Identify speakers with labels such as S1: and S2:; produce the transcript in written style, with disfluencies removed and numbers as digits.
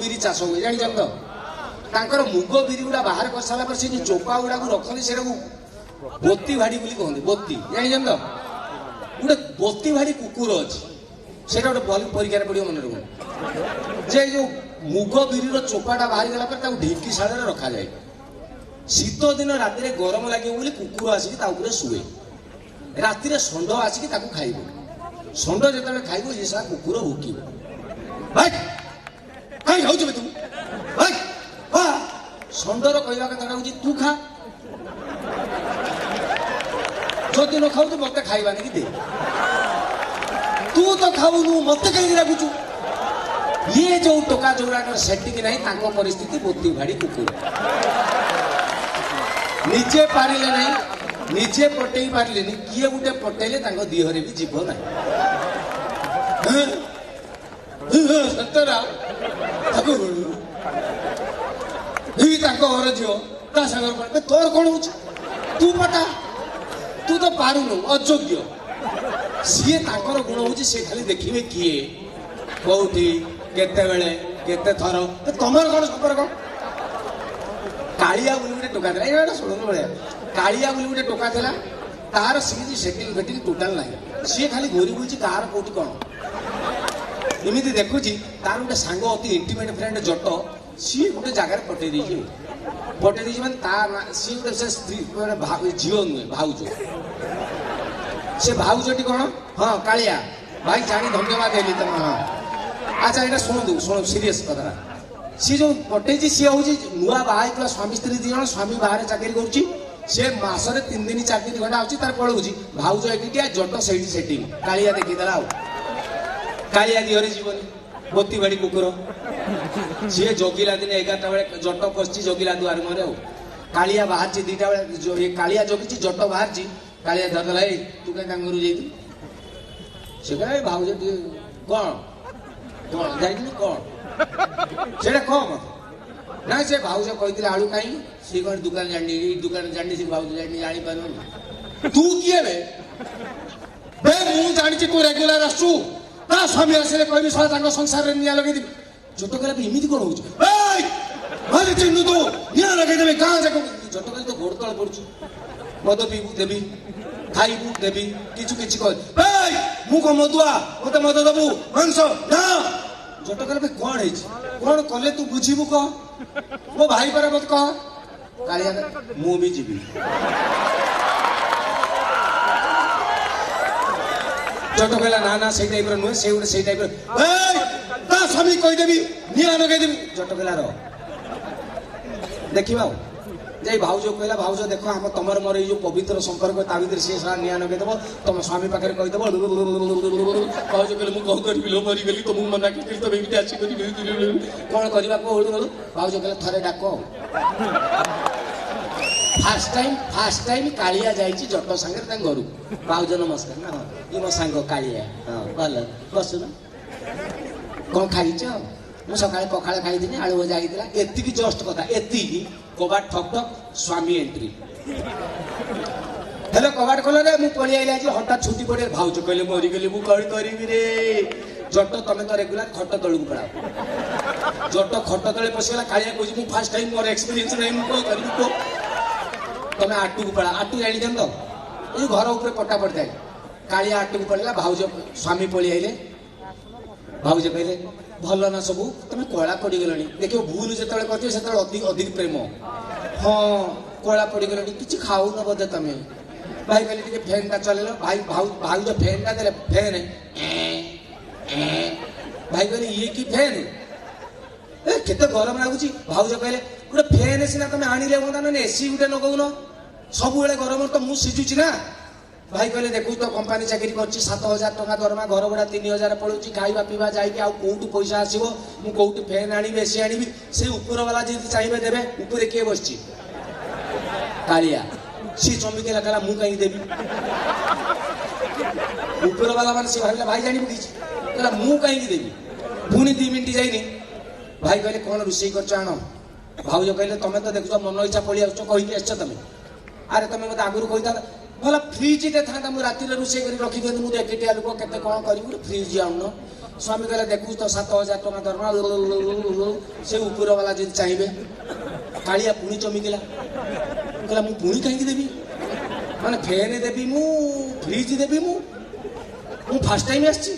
S1: ବିରି ଚାଷ ହୁଏ ଜାଣିଛ ତ ତାଙ୍କର ମୁଗ ବିରି ଗୁଡା ବାହାର କରିସାରିଲା ପରେ ସେ ଚୋପା ଗୁଡାକୁ ରଖନ୍ତି ସେଟାକୁ ବୋତି ଭାଡି ବୋଲି କହନ୍ତି ବୋତି ଜାଣିଛ ତ ଗୋଟେ ବୋତି ଭାଡି କୁକୁର ଅଛି ସେଇଟା ଗୋଟେ ପରୀକ୍ଷାରେ ପଡିବ ମନେ ରଖ ଯେ ଯୋଉ ମୁଗ ବିରିର ଚୋପାଟା ବାହାରିଗଲା ପରେ ତାକୁ ଢିଙ୍କି ଶାଳରେ ରଖାଯାଏ ଶୀତ ଦିନ ରାତିରେ ଗରମ ଲାଗିବ ବୋଲି କୁକୁର ଆସିକି ତା ଉପରେ ଶୁଏ ରାତିରେ ଷଣ୍ଢ ଆସିକି ତାକୁ ଖାଇବ ଷଣ୍ଢ ଯେତେବେଳେ ଖାଇବ ଏ ସାରା କୁକୁର ଭୁକିବ କାଇଁ ଖାଉଛୁ ତୁ ଷଣ୍ଢର କହିବା କଥାଟା ହଉଛି ତୁ ଖା ଯଦି ନ ଖାଉଛୁ ମତେ ଖାଇବାନି କି ଦେ ତୁ ତ ଖାଉନୁ ମତେ କାହିଁକି ରାଗୁଛୁ ଇଏ ଯୋଉ ଟୋକା ଯୋଉଗୁଡାକ ସେଟିକି ନାହିଁ ତାଙ୍କ ପରିସ୍ଥିତି ବୋତି ଭାଡି କୁକୁର ନିଜେ ପାରିଲେ ନାହିଁ ନିଜେ ପଟେଇ ପାରିଲେନି କିଏ ଗୋଟେ ପଟେଇଲେ ତାଙ୍କ ଦିହରେ ବି ଯିବ ନାହିଁ ସତରା ତାଙ୍କ ଘର ଝିଅ ତା ସାଙ୍ଗରେ ତୋର କଣ ହଉଛି ତୁ ପଟା ତୁ ତ ପାରୁନୁ ଅଯୋଗ୍ୟ ସିଏ ତାଙ୍କର ଗୁଣ ହଉଛି ସେ ଖାଲି ଦେଖିବେ କିଏ କୋଉଠି କେତେବେଳେ କେତେ ଥର ତମର କଣ ସମ୍ପର୍କ କାଳିଆ ବୋଲି ଗୋଟେ ଟୋକା ଥିଲା ଏଇଟା ଶୁଣନ୍ତୁ ଭଳିଆ କାଳିଆ ବୋଲି ଗୋଟେ ଟୋକା ଥିଲା ତାର ସେମିତି ସେଟିଂ ଫେଟିଂ ଟୋଟାଲ ନାହିଁ ସିଏ ଖାଲି ଘୋରି ବୁଲୁଛି କାହାର କୋଉଠି କଣ ଏମିତି ଦେଖୁଛି ତାର ଗୋଟେ ସାଙ୍ଗ ଅତି ଇଣ୍ଟିମେଟ୍ ଫ୍ରେଣ୍ଡ ଜଟ ସିଏ ଗୋଟେ ଜାଗାରେ ପଟେଇ ଦେଇଛି ମାନେ ତା ସିଏ ଗୋଟେ ସେ ସ୍ତ୍ରୀ ଝିଅ ନୁହେଁ ଭାଉଜ ସେ ଭାଉଜଟି କଣ ହଁ କାଳିଆ ଭାଇ ଜାଣି ଧନ୍ୟବାଦ ହେଲି ତମ ହଁ ଆଚ୍ଛା ଏଇଟା ଶୁଣନ୍ତୁ ସିରିୟସ୍ କଥାଟା ସିଏ ଯୋଉ ପଟେଇଛି ସିଏ ହଉଛି ନୂଆ ବାହା ହେଇଥିବା ସ୍ୱାମୀ ସ୍ତ୍ରୀ ଦି ଜଣ ସ୍ୱାମୀ ବାହାରେ ଚାକିରି କରୁଛି ସେ ମାସରେ 3 ଦିନ 4 ଦିନ ଘଣ୍ଟା ଆଉଛି ତାର ପଳଉଛି ଭାଉଜ ଏଠିଆ ଜଟ ସେଇଠି ସେଟିଂ କାଳିଆ ଦେଖିଦେଲା ଆଉ କାଳିଆ ଦିହରେ ଯିବନି ବୋତି ବାଡି କୁକୁର ସିଏ ଜଗିଲା ଦିନେ 11ଟା ବେଳେ ଜଟ ପଶିଛି ଜଗିଲା ଦୁଆର ମୁହଁରେ ଆଉ କାଳିଆ ବାହାରିଛି 2ଟା ବେଳେ କାଳିଆ ଜଗିଛି ଜଟ ବାହାରିଛି କାଳିଆ ଧରିଦେଲା ଏଇ ତୁ କାହିଁ ତାଙ୍କ ଘରୁ ଯାଇଥିଲୁ ସେ କହିଲା ଭାଉଜ ଟିକେ କଣ ଯାଇଥିଲି କଣ ସେଇଟା କଣ କଥା ନା ସେ ଭାଉଜ କହିଥିଲେ ଆଳୁ କାହିଁ ସିଏ କଣ ଦୋକାନ ଜାଣିନି ଏଇ ଦୋକାନ ଜାଣିନି ସେ ଭାଉଜ ଜାଣିନି ଜାଣିପାରିବନି ତୁ କିଏ ବେ ମୁଁ ଜାଣିଛି ତୁ ରେଗୁଲାର ଆସୁଛୁ ତା ସ୍ୱାମୀ ଆସିଲେ କହିବି ସହ ତାଙ୍କ ସଂସାରରେ ନିଆଁ ଲଗେଇଦେବି ଜଟ କହିଲା ଏମିତି କଣ ହଉଛି ଚିହ୍ନୁ ତୁ ନିଆଁ ଲଗେଇଦେବି ଗାଁ ଯାକ ଜଟ କହିଲେ ତ ଗୋଡ ତଳେ ପଡୁଛୁ ମଦ ପିଇବୁ ଦେବି ଖାଇବୁ ଦେବି କିଛି କହ ମୁଁ କଣ ମଦୁଆ ମତେ ମଦ ଦବୁ ମାଂସ ନା ଜଟ କହିଲେ କଣ ହେଇଛି କଣ କଲେ ତୁ ବୁଝିବୁ କହ ମୋ ଭାଇ ପରେ ମତେ କହ କାଳିଆ ମୁଁ ବି ଯିବି ଜଟ କହିଲା ନା ସେଇ ଟାଇପର ନୁହେଁ ସେ ଗୋଟେ ସେଇ ଟାଇପର ତା ସ୍ୱାମୀ କହିଦେବି ନିଆଁ ଲଗେଇଦେବି ଜଟ କହିଲା ର ଦେଖିବା ଆଉ ଯାଇ ଭାଉଜ କହିଲା ଭାଉଜ ଦେଖ ଆମ ତମର ମୋର ଏଇ ଯୋଉ ପବିତ୍ର ସମ୍ପର୍କ ତା ଭିତରେ ସିଏ ସାରା ନିଆଁ ଲଗେଇଦେବ ତମ ସ୍ୱାମୀ ପାଖରେ କହିଦେବ ଭାଉଜ କହିଲେ ମୁଁ କଣ କରିବି ଲୋ ମରିଗଲି ତମକୁ ମନା କରିଥିଲି ତମେ ଏମିତି ଆସି କରିବି କଣ କରିବାକୁ ଭାଉଜ କହିଲେ ଥରେ ଡାକ ଫାଷ୍ଟ ଟାଇମ କାଳିଆ ଯାଇଛି ଜଟ ସାଙ୍ଗରେ ତାଙ୍କ ଘରକୁ ଭାଉଜ ନମସ୍କାର ନା ହଁ ଇଏ ମୋ ସାଙ୍ଗ କାଳିଆ ହଁ ଭଲ ବସୁନ କଣ ଖାଇଛ ମୁଁ ସକାଳେ ପଖାଳ ଖାଇଥିଲି ଆଳୁ ଭଜା ହେଇଥିଲା ଏତିକି ଜଷ୍ଟ କଥା ଏତିକି କବାଟ ଠକ୍ ଠକ୍ ସ୍ୱାମୀ ଏଣ୍ଟ୍ରି ହେଲେ କବାଟ ଖୋଲରେ ମୁଁ ପଳେଇ ଆଇଲି ଆଜି ହଠାତ୍ ଛୁଟି ପଡେ ଭାଉଜ କହିଲେ ମରିଗଲି ମୁଁ କଣ କରିବି ରେ ଜଟ ତମେ ତ ରେଗୁଲାର ଖଟ ତଳକୁ ପଳାଅ ଜଟ ଖଟ ତଳେ ପଶିଗଲା କାଳିଆ କହୁଛି ମୁଁ ଫାଷ୍ଟ ଟାଇମ ମୋର ଏକ୍ସପିରିଏନ୍ସ ନାହିଁ ମୁଁ କଣ କରିବି କୁହ ତମେ ଆଟୁକୁ ପଳା ଆଟୁ ଜାଣିଛ ତ ଏଇ ଘର ଉପରେ ପଟା ପଡିଥାଏ କାଳିଆ ଆଟୁକୁ ପଳେଇଲା ଭାଉଜ ସ୍ୱାମୀ ପଳେଇ ଆଇଲେ ଭାଉଜ କହିଲେ ଭଲ ନା ସବୁ ତମେ କଳା ପଡିଗଲଣି ଦେଖିବ ଭୁଲ ଯେତେବେଳେ କରିଥିବ ସେତେବେଳେ ଅଧିକ ପ୍ରେମ ହଁ କଳା ପଡିଗଲଣି କିଛି ଖାଉନ ବୋଧେ ତମେ ଭାଇ କହିଲେ ଟିକେ ଫ୍ୟାନ୍ ଟା ଚଲେଇଲ ଭାଉଜ ଫ୍ୟାନ୍ ଟା ଦେଲେ ଫ୍ୟାନ୍ ଭାଇ କହିଲେ ଇଏ କି ଫ୍ୟାନ୍ କେତେ ଗରମ ଲାଗୁଛି ଭାଉଜ କହିଲେ ଗୋଟେ ଫ୍ୟାନ୍ ସିନା ତମେ ଆଣିଲେ ହୁଅନ୍ତା ନା ଏସି ଗୋଟେ ନଗଉନ ସବୁବେଳେ ଗରମରେ ତ ମୁଁ ସିଝୁଛି ନା ଭାଇ କହିଲେ ଦେଖୁ ତ କମ୍ପାନୀ ଚାକିରି କରିଛି 7,000 ଟଙ୍କା ଦରମା ଘର ଭଡ଼ା 3,000 ପଳଉଛି ଖାଇବା ପିଇବା ଯାଇକି ଆଉ କୋଉଠୁ ପଇସା ଆସିବ ମୁଁ କୋଉଠୁ ଫ୍ୟାନ୍ ଆଣିବି ଏସି ଆଣିବି ସେ ଉପର ବାଲା ଯଦି ଚାହିଁବେ ଦେବେ ଉପରେ କିଏ ବସିଛି କାଳିଆ ସିଏ ଚମିକେଲା କହିଲା ମୁଁ କାହିଁକି ଦେବି ଉପର ବାଲା ମାନେ ସେ ଭାବିଲା ଭାଇ ଜାଣିବୁ କିଛି କହିଲା ମୁଁ କାହିଁକି ଦେବି ପୁଣି 2 ମିନିଟ୍ ଯାଇନି ଭାଇ କହିଲେ କଣ ରୋଷେଇ କରୁଛ ଆଣ ଭାଉଜ କହିଲେ ତମେ ତ ଦେଖୁଛ ମନ ଇଚ୍ଛା ପଳେଇ ଆସୁଛ କହିକି ଆସିଛ ତମେ ଆରେ ତମେ ମତେ ଆଗରୁ କହିଥାନ୍ତ ଭଲ ଫ୍ରିଜଟେ ଥାନ୍ତା ମୁଁ ରାତିରେ ରୋଷେଇ କରି ରଖିଦିଅନ୍ତି ମୁଁ ଏକଟିଆ ଲୋକ କେତେ କଣ କରିବି ଫ୍ରିଜ ଆଣୁନ ସ୍ୱାମୀ କହିଲା ଦେଖୁଛୁ ତ 7,000 ଟଙ୍କା ଦରମା ସେ ଉପର ବାଲା ଯଦି ଚାହିଁବେ। କାଳିଆ ପୁଣି ଚମିକିଲା କହିଲା ମୁଁ ପୁଣି କାହିଁକି ଦେବି ମାନେ ଫ୍ୟାନ୍ ଦେବି ମୁଁ ଫ୍ରିଜ ଦେବି ମୁଁ ଫାର୍ଷ୍ଟ ଟାଇମ୍ ଆସିଛି।